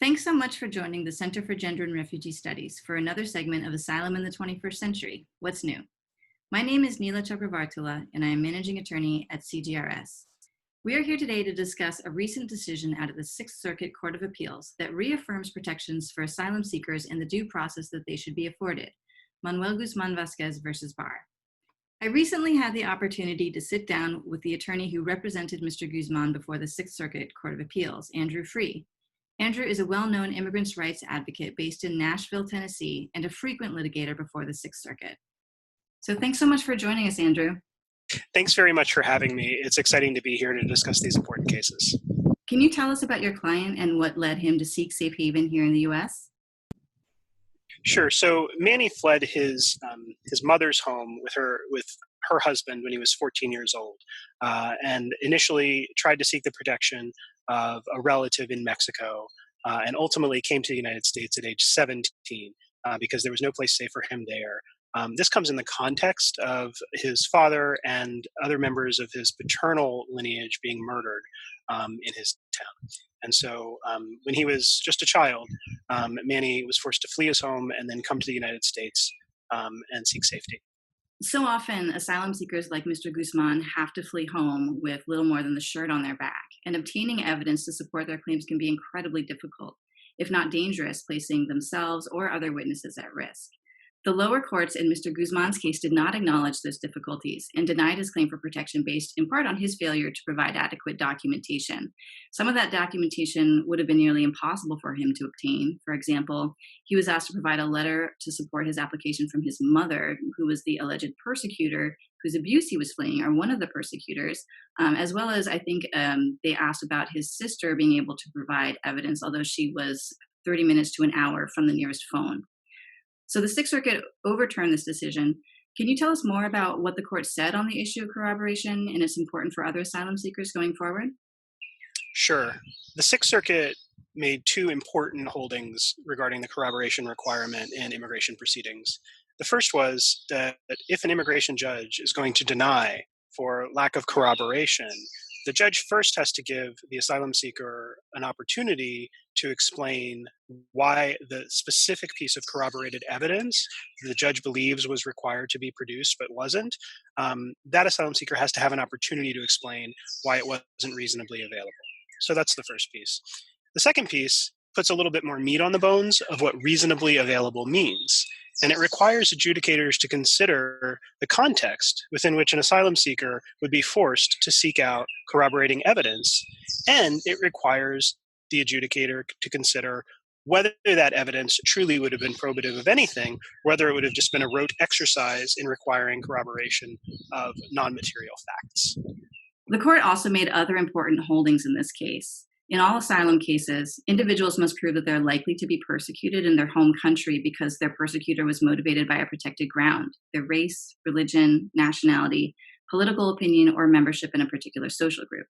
Thanks so much for joining the Center for Gender and Refugee Studies for another segment of Asylum in the 21st Century, What's New? My name is Neela Chakravartula, and I am Managing Attorney at CGRS. We are here today to discuss a recent decision out of the Sixth Circuit Court of Appeals that reaffirms protections for asylum seekers and the due process that they should be afforded, Manuel Guzman-Vasquez versus Barr. I recently had the opportunity to sit down with the attorney who represented Mr. Guzman before the Sixth Circuit Court of Appeals, Andrew Free. Andrew is a well-known immigrants' rights advocate based in Nashville, Tennessee, and a frequent litigator before the Sixth Circuit. So thanks so much for joining us, Andrew. Thanks very much for having me. It's exciting to be here to discuss these important cases. Can you tell us about your client and what led him to seek safe haven here in the U.S.? Sure. So Manny fled his mother's home with her husband when he was 14 years old, and initially tried to seek the protection of a relative in Mexico, and ultimately came to the United States at age 17 because there was no place safe for him there. This comes in the context of his father and other members of his paternal lineage being murdered in his town. And so when he was just a child, Manny was forced to flee his home and then come to the United States and seek safety. So often, asylum seekers like Mr. Guzman have to flee home with little more than the shirt on their back, and obtaining evidence to support their claims can be incredibly difficult, if not dangerous, placing themselves or other witnesses at risk. The lower courts in Mr. Guzman's case did not acknowledge those difficulties and denied his claim for protection based in part on his failure to provide adequate documentation. Some of that documentation would have been nearly impossible for him to obtain. For example, he was asked to provide a letter to support his application from his mother, who was the alleged persecutor whose abuse he was fleeing, or one of the persecutors, as well as I think they asked about his sister being able to provide evidence, although she was 30 minutes to an hour from the nearest phone. So the Sixth Circuit overturned this decision. Can you tell us more about what the court said on the issue of corroboration and its importance for other asylum seekers going forward? Sure. The Sixth Circuit made two important holdings regarding the corroboration requirement in immigration proceedings. The first was that if an immigration judge is going to deny for lack of corroboration, the judge first has to give the asylum seeker an opportunity to explain why the specific piece of corroborated evidence the judge believes was required to be produced but wasn't. That asylum seeker has to have an opportunity to explain why it wasn't reasonably available. So that's the first piece. The second piece puts a little bit more meat on the bones of what reasonably available means. And it requires adjudicators to consider the context within which an asylum seeker would be forced to seek out corroborating evidence. And it requires the adjudicator to consider whether that evidence truly would have been probative of anything, whether it would have just been a rote exercise in requiring corroboration of non-material facts. The court also made other important holdings in this case. In all asylum cases, individuals must prove that they're likely to be persecuted in their home country because their persecutor was motivated by a protected ground, their race, religion, nationality, political opinion, or membership in a particular social group.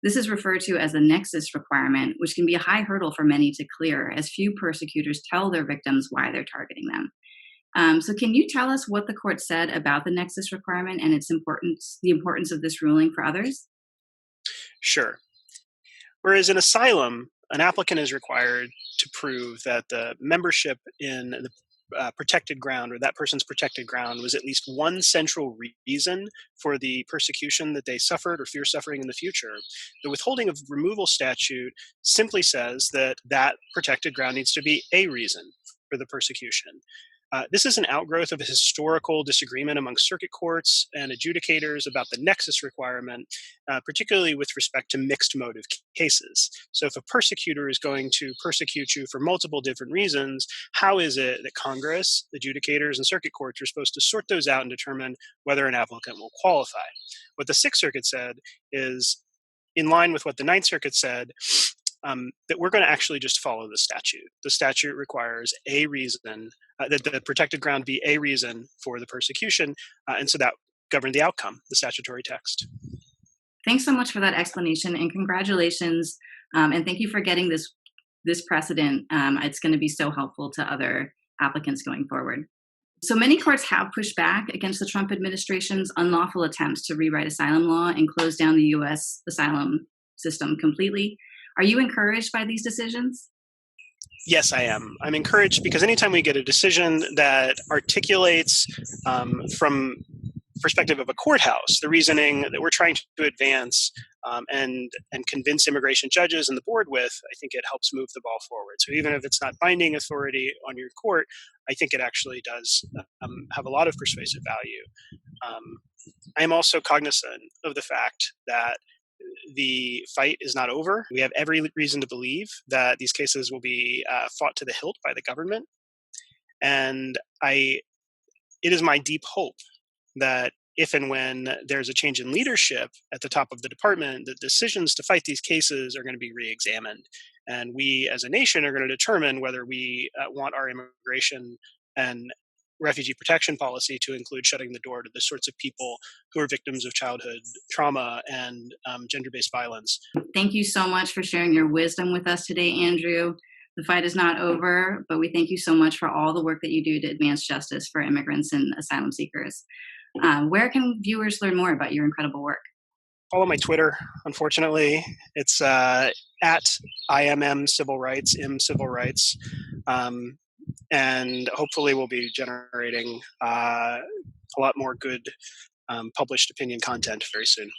This is referred to as the Nexus Requirement, which can be a high hurdle for many to clear, as few persecutors tell their victims why they're targeting them. So can you tell us what the court said about the Nexus Requirement and its importance, the importance of this ruling for others? Sure. Whereas in asylum, an applicant is required to prove that the membership in the protected ground, or that person's protected ground, was at least one central reason for the persecution that they suffered or fear suffering in the future. The withholding of removal statute simply says that that protected ground needs to be a reason for the persecution. This is an outgrowth of a historical disagreement among circuit courts and adjudicators about the Nexus Requirement, particularly with respect to mixed motive cases. So if a persecutor is going to persecute you for multiple different reasons, how is it that Congress, adjudicators, and circuit courts are supposed to sort those out and determine whether an applicant will qualify? What the Sixth Circuit said is, in line with what the Ninth Circuit said, that we're going to actually just follow the statute. The statute requires a reason, that the protected ground be a reason for the persecution, and so that governed the outcome, the statutory text. Thanks so much for that explanation, and congratulations, and thank you for getting this precedent. It's going to be so helpful to other applicants going forward. So many courts have pushed back against the Trump administration's unlawful attempts to rewrite asylum law and close down the U.S. asylum system completely. Are you encouraged by these decisions? Yes, I am. I'm encouraged because anytime we get a decision that articulates from perspective of a courthouse, the reasoning that we're trying to advance and convince immigration judges and the board with, I think it helps move the ball forward. So even if it's not binding authority on your court, I think it actually does have a lot of persuasive value. I'm also cognizant of the fact that the fight is not over. We have every reason to believe that these cases will be fought to the hilt by the government. And it is my deep hope that if and when there's a change in leadership at the top of the department, the decisions to fight these cases are going to be re-examined. And we as a nation are going to determine whether we want our immigration and refugee protection policy to include shutting the door to the sorts of people who are victims of childhood trauma and gender-based violence. Thank you so much for sharing your wisdom with us today, Andrew. The fight is not over, but we thank you so much for all the work that you do to advance justice for immigrants and asylum seekers. Where can viewers learn more about your incredible work? Follow my Twitter, unfortunately. It's at IMM Civil Rights, M Civil Rights. And hopefully we'll be generating a lot more good published opinion content very soon.